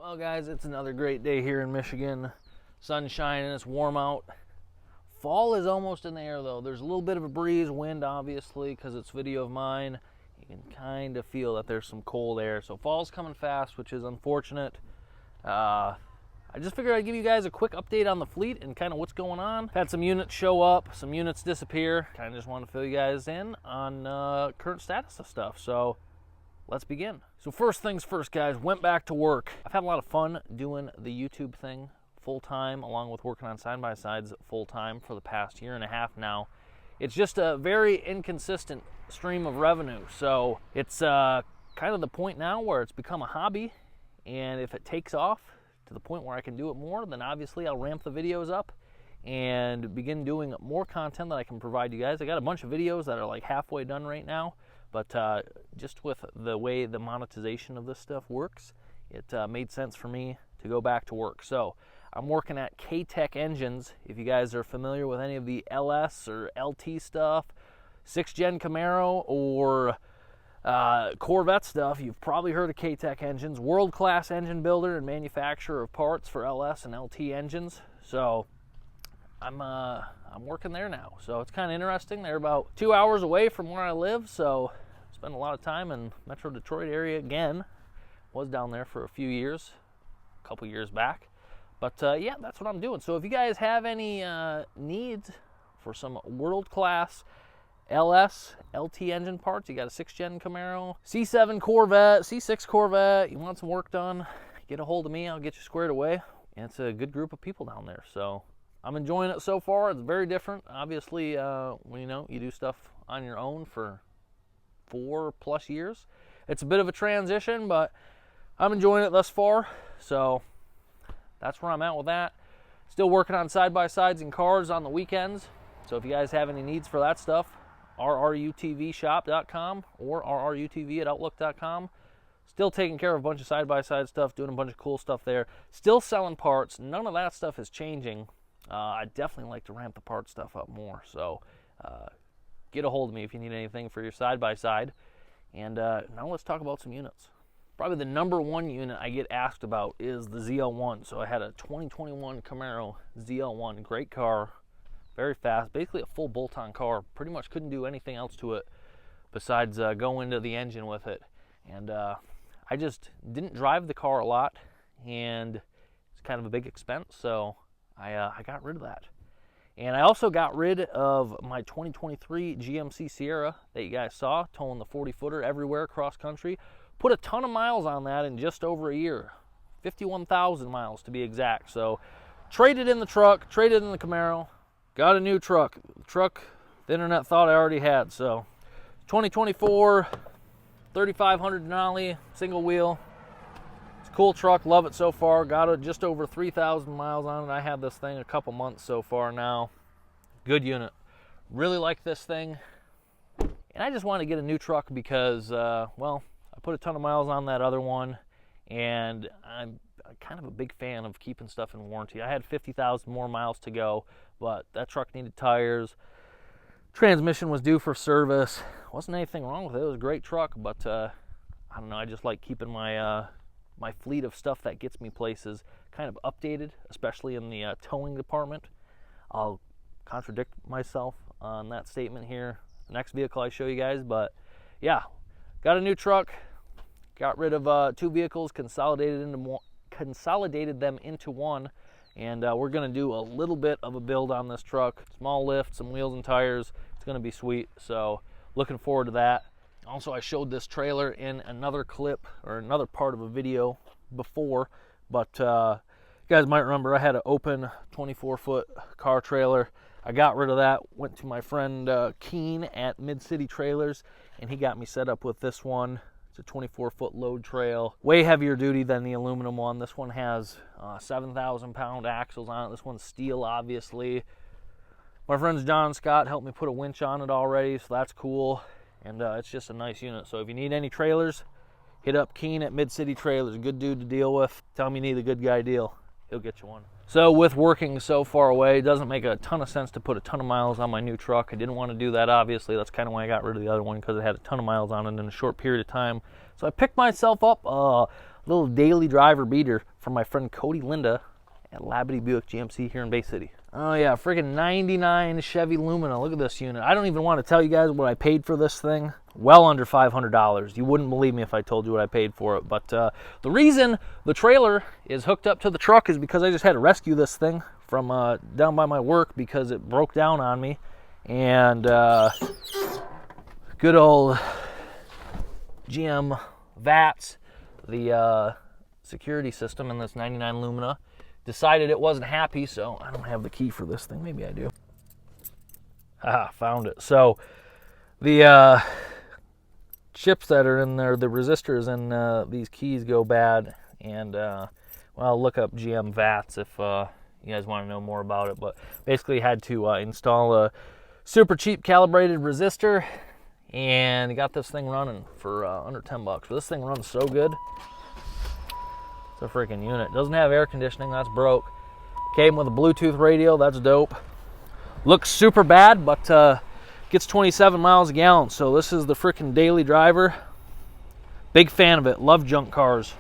Well guys, it's another great day here in Michigan. Sun shining, it's warm out. Fall is almost in the air though. There's a little bit of a breeze, wind obviously because it's video of mine. You can kind of feel that there's some cold air. So fall's coming fast, which is unfortunate. I just figured I'd give you guys a quick update on the fleet and kind of what's going on. Had some units show up, some units disappear. Kind of just want to fill you guys in on current status of stuff. So let's begin. So first things first, guys, went back to work. I've had a lot of fun doing the YouTube thing full-time, along with working on side-by-sides full-time for the past year and a half now. It's just a very inconsistent stream of revenue. So it's kind of the point now where it's become a hobby, and if it takes off to the point where I can do it more, then obviously I'll ramp the videos up and begin doing more content that I can provide you guys. I got a bunch of videos that are like halfway done right now. But just with the way the monetization of this stuff works, it made sense for me to go back to work. So I'm working at K-Tech Engines. If you guys are familiar with any of the LS or LT stuff, 6th Gen Camaro or Corvette stuff, you've probably heard of K-Tech Engines. World-class engine builder and manufacturer of parts for LS and LT engines. So I'm working there now, so it's kind of interesting. They're about 2 hours away from where I live, so I spend a lot of time in Metro Detroit area again. Was down there for a few years, a couple years back. But yeah, that's what I'm doing. So if you guys have any needs for some world-class LS, LT engine parts, you got a 6th Gen Camaro, C7 Corvette, C6 Corvette, you want some work done, get a hold of me, I'll get you squared away. And it's a good group of people down there, so I'm enjoying it so far. It's very different. Obviously, when you do stuff on your own for 4+ years, it's a bit of a transition, but I'm enjoying it thus far. So that's where I'm at with that. Still working on side-by-sides and cars on the weekends. So if you guys have any needs for that stuff, rrutvshop.com or rrutv@outlook.com. Still taking care of a bunch of side-by-side stuff, doing a bunch of cool stuff there. Still selling parts. None of that stuff is changing. I definitely like to ramp the part stuff up more, so get a hold of me if you need anything for your side-by-side. And now let's talk about some units. Probably the number one unit I get asked about is the ZL1. So I had a 2021 Camaro ZL1, great car, very fast, basically a full bolt-on car. Pretty much couldn't do anything else to it besides go into the engine with it. And I just didn't drive the car a lot, and it's kind of a big expense, so I got rid of that. And I also got rid of my 2023 GMC Sierra that you guys saw, towing the 40-footer everywhere across country. Put a ton of miles on that in just over a year, 51,000 miles to be exact. So traded in the truck, traded in the Camaro, got a new truck. The truck the internet thought I already had. So 2024, 3500 Denali, single wheel. Cool truck, love it so far. Got it just over 3,000 miles on it. I had this thing a couple months so far now. Good unit. Really like this thing. And I just wanted to get a new truck because, well, I put a ton of miles on that other one, and I'm kind of a big fan of keeping stuff in warranty. I had 50,000 more miles to go, but that truck needed tires. Transmission was due for service. Wasn't anything wrong with it. It was a great truck, but I don't know. I just like keeping my my fleet of stuff that gets me places kind of updated, especially in the towing department. I'll contradict myself on that statement here the next vehicle I show you guys, but yeah, got a new truck, got rid of 2 vehicles, consolidated them into one, and we're going to do a little bit of a build on this truck. Small lift, some wheels and tires. It's going to be sweet, so looking forward to that. Also, I showed this trailer in another clip or another part of a video before, but you guys might remember I had an open 24-foot car trailer. I got rid of that, went to my friend Keen at Mid-City Trailers, and he got me set up with this one. It's a 24-foot load trail, way heavier duty than the aluminum one. This one has 7,000-pound axles on it. This one's steel, obviously. My friends John and Scott helped me put a winch on it already, so that's cool. And it's just a nice unit. So if you need any trailers, hit up Keen at Mid-City Trailers. Good dude to deal with. Tell him you need a good guy deal. He'll get you one. So with working so far away, it doesn't make a ton of sense to put a ton of miles on my new truck. I didn't want to do that, obviously. That's kind of why I got rid of the other one, because it had a ton of miles on it in a short period of time. So I picked myself up a little daily driver beater from from my friend Cody Linda at Labadee Buick GMC here in Bay City. Oh yeah, freaking 99 Chevy Lumina. Look at this unit. I don't even want to tell you guys what I paid for this thing. Well under $500. You wouldn't believe me if I told you what I paid for it. But the reason the trailer is hooked up to the truck is because I just had to rescue this thing from down by my work because it broke down on me. And good old GM VATS, the security system in this 99 Lumina, decided it wasn't happy, so I don't have the key for this thing. Maybe I do. Ah, found it. So the chips that are in there, the resistors in these keys go bad, and well, look up GM VATS if you guys want to know more about it. But basically had to install a super cheap calibrated resistor, and got this thing running for under 10 bucks. But this thing runs so good. It's a freaking unit. Doesn't have air conditioning, that's broke. Came with a Bluetooth radio, that's dope. Looks super bad, but gets 27 miles a gallon, so this is the freaking daily driver. Big fan of it, love junk cars.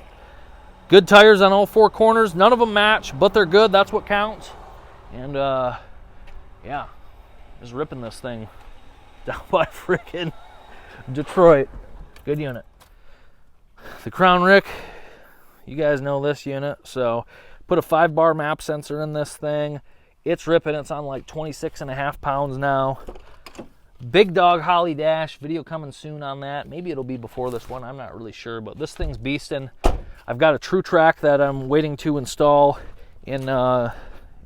Good tires on all four corners, none of them match, but they're good, that's what counts. And yeah, just ripping this thing down by freaking Detroit. Good unit. The Crown Rick, you guys know this unit, so put a 5-bar map sensor in this thing. It's ripping. It's on like 26.5 pounds now. Big dog Holly dash. Video coming soon on that. Maybe it'll be before this one. I'm not really sure, but this thing's beasting. I've got a True Track that I'm waiting to install in the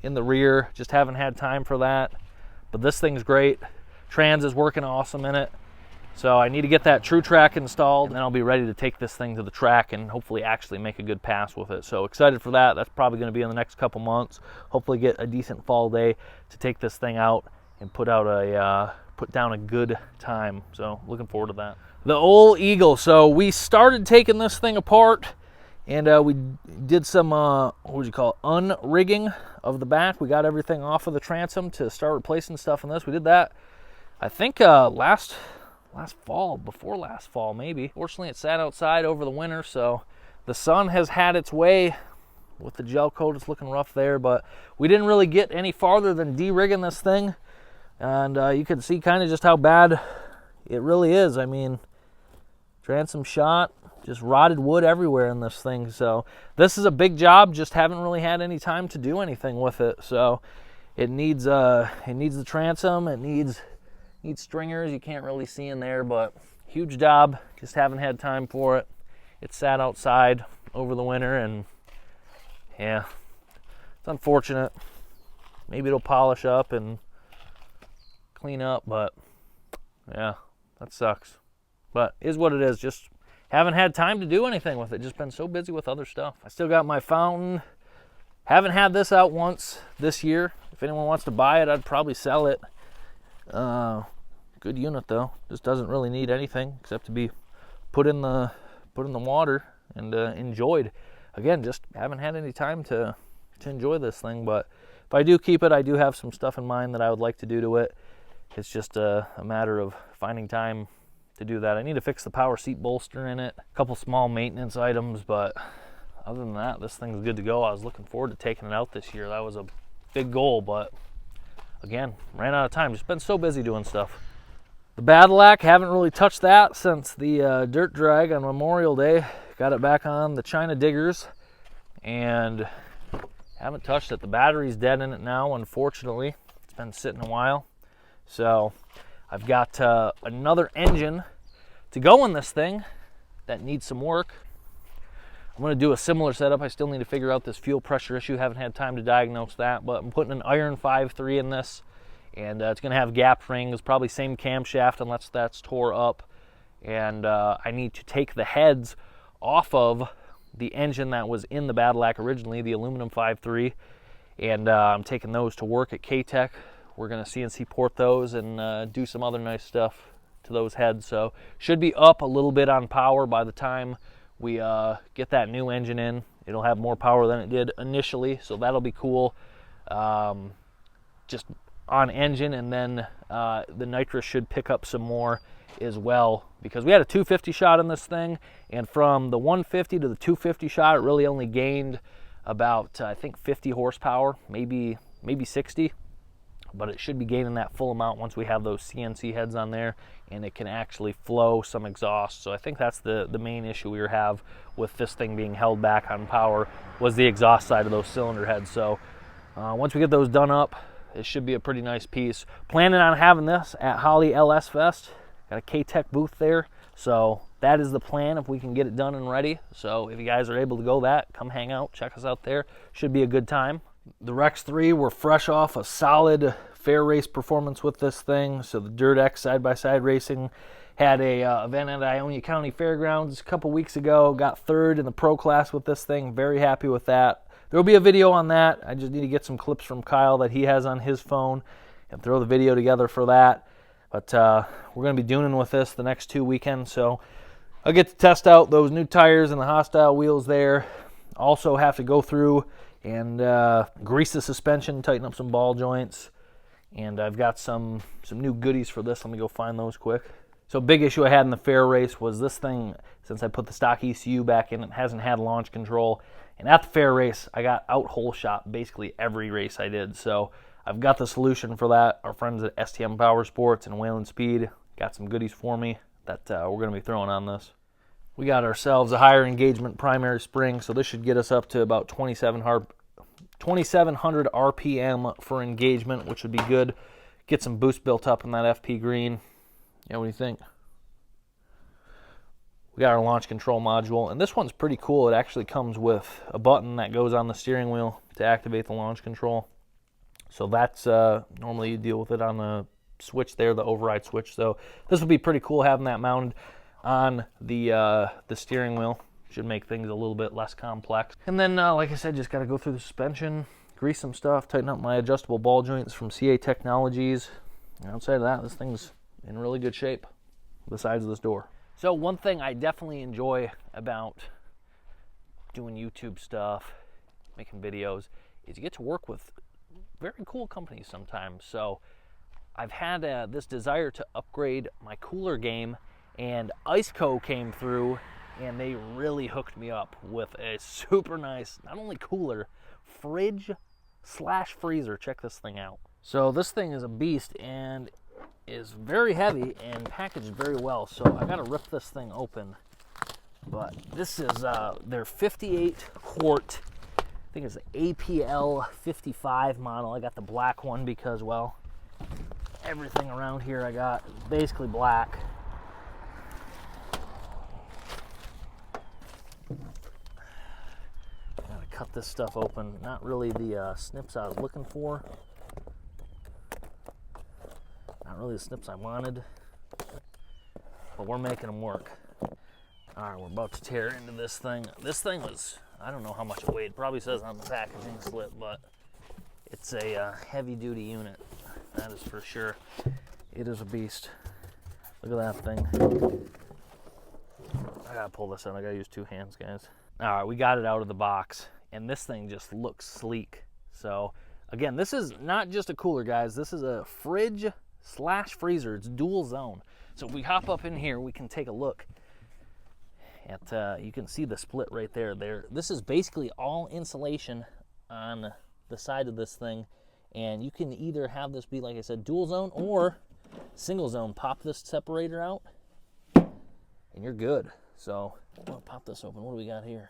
rear. Just haven't had time for that, but this thing's great. Trans is working awesome in it. So I need to get that True Track installed, and then I'll be ready to take this thing to the track and hopefully actually make a good pass with it. So excited for that. That's probably going to be in the next couple months. Hopefully get a decent fall day to take this thing out and put down a good time. So looking forward to that. The old Eagle. So we started taking this thing apart, and we did some what would you call it, unrigging of the back. We got everything off of the transom to start replacing stuff in this. We did that, I think, last fall, before last fall maybe. Fortunately, it sat outside over the winter, so the sun has had its way with the gel coat. It's looking rough there, but we didn't really get any farther than de-rigging this thing, and you can see kind of just how bad it really is. I mean, transom shot, just rotted wood everywhere in this thing. So this is a big job, just haven't really had any time to do anything with it. So it needs the transom, it needs stringers. You can't really see in there, but huge job. Just haven't had time for it. It sat outside over the winter, and yeah, it's unfortunate. Maybe it'll polish up and clean up, but yeah, that sucks. But is what it is. Just haven't had time to do anything with it. Just been so busy with other stuff. I still got my fountain. Haven't had this out once this year. If anyone wants to buy it, I'd probably sell it. Good unit though. Just doesn't really need anything except to be put in the water and enjoyed. Again, just haven't had any time to enjoy this thing. But if I do keep it, I do have some stuff in mind that I would like to do to it. It's just a matter of finding time to do that. I need to fix the power seat bolster in it. A couple small maintenance items, but other than that, this thing's good to go. I was looking forward to taking it out this year. That was a big goal, but again, ran out of time. Just been so busy doing stuff. The Badillac, haven't really touched that since the dirt drag on Memorial Day. Got it back on the China diggers and haven't touched it. The battery's dead in it now, unfortunately. It's been sitting a while. So I've got another engine to go in this thing that needs some work. I'm going to do a similar setup. I still need to figure out this fuel pressure issue. Haven't had time to diagnose that, but I'm putting an iron 5.3 in this. And it's going to have gap rings, probably same camshaft unless that's tore up. And I need to take the heads off of the engine that was in the Badillac originally, the aluminum 5.3. And I'm taking those to work at K-Tech. We're going to CNC port those and do some other nice stuff to those heads. So should be up a little bit on power by the time we get that new engine in. It'll have more power than it did initially, so that'll be cool. Just on engine, and then the nitrous should pick up some more as well, because we had a 250 shot in this thing, and from the 150 to the 250 shot it really only gained about, I think 50 horsepower, maybe 60. But it should be gaining that full amount once we have those CNC heads on there, and it can actually flow some exhaust. So I think that's the main issue we have with this thing being held back on power, was the exhaust side of those cylinder heads. So once we get those done up, it should be a pretty nice piece. Planning on having this at Holly LS Fest. Got a K-Tech booth there, so that is the plan if we can get it done and ready. So if you guys are able to go that, come hang out, check us out there. Should be a good time. The Rex 3 were fresh off a solid fair race performance with this thing. So the Dirt X side-by-side racing had a event at Ionia County Fairgrounds a couple weeks ago. Got third in the pro class with this thing. Very happy with that. There will be a video on that. I just need to get some clips from Kyle that he has on his phone and throw the video together for that. But we're going to be doing with this the next 2 weekends. So I'll get to test out those new tires and the hostile wheels there. Also have to go through and grease the suspension, tighten up some ball joints, and I've got some new goodies for this. Let me go find those quick. So big issue I had in the fair race was this thing, since I put the stock ECU back in, it hasn't had launch control, and at the fair race I got out hole shot basically every race I did. So I've got the solution for that. Our friends at STM Power Sports and Whalen Speed got some goodies for me that we're going to be throwing on this. We got ourselves a higher engagement primary spring, so this should get us up to about 2,700 RPM for engagement, which would be good. Get some boost built up in that FP green. Yeah, what do you think? We got our launch control module, and this one's pretty cool. It actually comes with a button that goes on the steering wheel to activate the launch control. So that's normally you deal with it on the switch there, the override switch. So this would be pretty cool having that mounted on the steering wheel. Should make things a little bit less complex. And then, like I said, just got to go through the suspension, grease some stuff, tighten up my adjustable ball joints from CA Technologies. And outside of that, this thing's in really good shape, besides this door. So one thing I definitely enjoy about doing YouTube stuff, making videos, is you get to work with very cool companies sometimes. So I've had this desire to upgrade my cooler game, and Iceco came through and they really hooked me up with a super nice, not only cooler, fridge / freezer. Check this thing out. So this thing is a beast and is very heavy and packaged very well. So I gotta rip this thing open. But this is their 58 quart, I think it's the APL 55 model. I got the black one because, well, everything around here I got is basically black. Gotta cut this stuff open. Not really the snips I was looking for. Not really the snips I wanted, but we're making them work. All right, we're about to tear into this thing. This thing was, I don't know how much it weighed. It probably says on the packaging slip, but it's a heavy-duty unit. That is for sure. It is a beast. Look at that thing. I gotta pull this out. I gotta use 2 hands, guys. All right, we got it out of the box, and this thing just looks sleek. So, again, this is not just a cooler, guys. This is a fridge / freezer. It's dual zone. So if we hop up in here, we can take a look at, you can see the split right there. This is basically all insulation on the side of this thing, and you can either have this be, like I said, dual zone or single zone. Pop this separator out, and you're good. So I'll pop this open. What do we got here?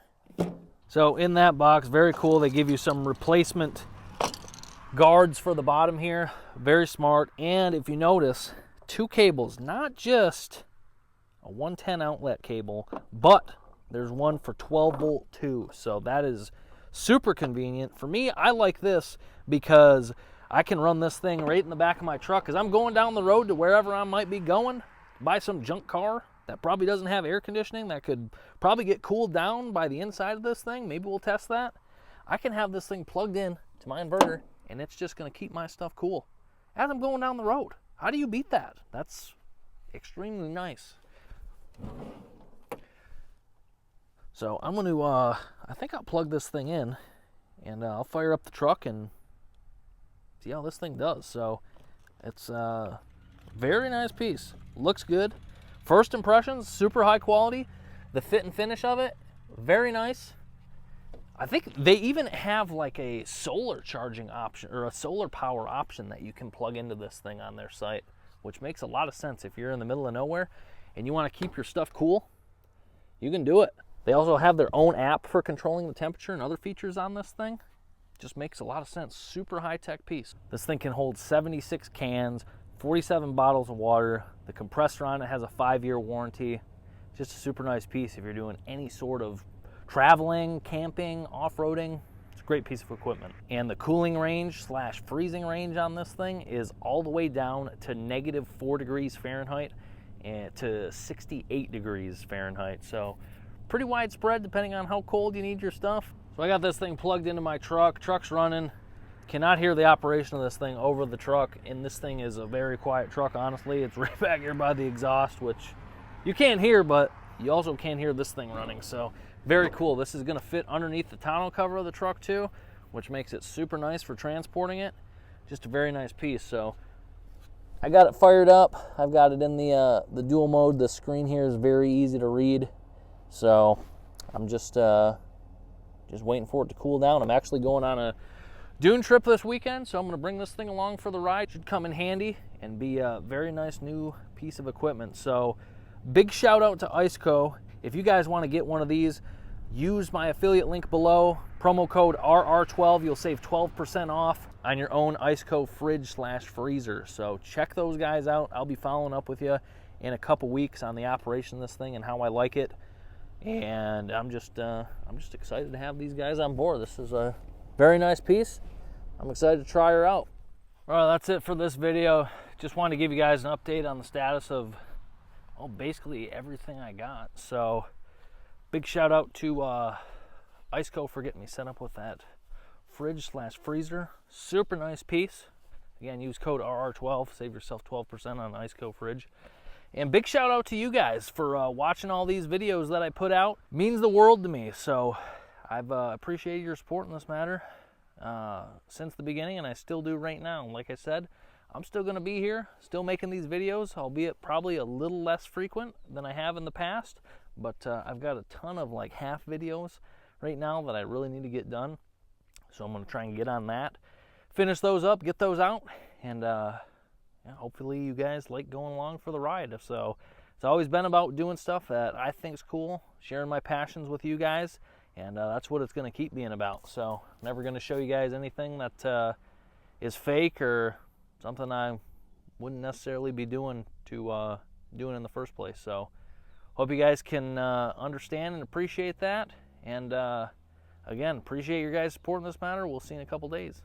So in that box, very cool. They give you some replacement guards for the bottom here. Very smart. And if you notice, 2 cables, not just a 110 outlet cable, but there's one for 12 volt too. So that is super convenient. For me, I like this because I can run this thing right in the back of my truck because I'm going down the road to wherever I might be going, buy some junk car that probably doesn't have air conditioning, that could probably get cooled down by the inside of this thing. Maybe we'll test that. I can have this thing plugged in to my inverter, and it's just going to keep my stuff cool as I'm going down the road. How do you beat that? That's extremely nice. So I'm going to, I think I'll plug this thing in, and I'll fire up the truck and see how this thing does. So it's a very nice piece. Looks good. First impressions, super high quality. The fit and finish of it, very nice. I think they even have like a solar charging option or a solar power option that you can plug into this thing on their site, which makes a lot of sense. If you're in the middle of nowhere and you want to keep your stuff cool, you can do it. They also have their own app for controlling the temperature and other features on this thing. Just makes a lot of sense. Super high-tech piece. This thing can hold 76 cans, 47 bottles of water. The compressor on it has a 5-year warranty. Just a super nice piece if you're doing any sort of traveling, camping, off-roading. It's a great piece of equipment. And the cooling range / freezing range on this thing is all the way down to -4 degrees Fahrenheit and to 68 degrees Fahrenheit. So pretty widespread depending on how cold you need your stuff. So I got this thing plugged into my truck. Truck's running. Cannot hear the operation of this thing over the truck. And this thing is a very quiet truck, honestly. It's right back here by the exhaust, which you can't hear, but you also can't hear this thing running. So very cool. This is going to fit underneath the tonneau cover of the truck too, which makes it super nice for transporting it. Just a very nice piece. So I got it fired up. I've got it in the dual mode. The screen here is very easy to read. So I'm just waiting for it to cool down. I'm actually going on a dune trip this weekend, so I'm going to bring this thing along for the ride. Should come in handy and be a very nice new piece of equipment. So big shout out to Iceco. If you guys want to get one of these, use my affiliate link below, promo code RR12. You'll save 12% off on your own Iceco fridge / freezer. So check those guys out. I'll be following up with you in a couple weeks on the operation of this thing and how I like it. And I'm just excited to have these guys on board. This is a very nice piece. I'm excited to try her out. All right, that's it for this video. Just wanted to give you guys an update on the status of basically everything I got. So big shout out to Iceco for getting me set up with that fridge / freezer. Super nice piece. Again, use code RR12, save yourself 12% on Iceco fridge. And big shout out to you guys for watching all these videos that I put out. It means the world to me. So I've appreciated your support in this matter since the beginning, and I still do right now. Like I said, I'm still going to be here, still making these videos, albeit probably a little less frequent than I have in the past. But I've got a ton of like half videos right now that I really need to get done. So I'm going to try and get on that, finish those up, get those out, and hopefully you guys like going along for the ride. So it's always been about doing stuff that I think is cool, sharing my passions with you guys, and that's what it's going to keep being about. So I'm never going to show you guys anything that is fake or something I wouldn't necessarily be doing in the first place. So hope you guys can understand and appreciate that. And again, appreciate your guys' support in this matter. We'll see you in a couple days.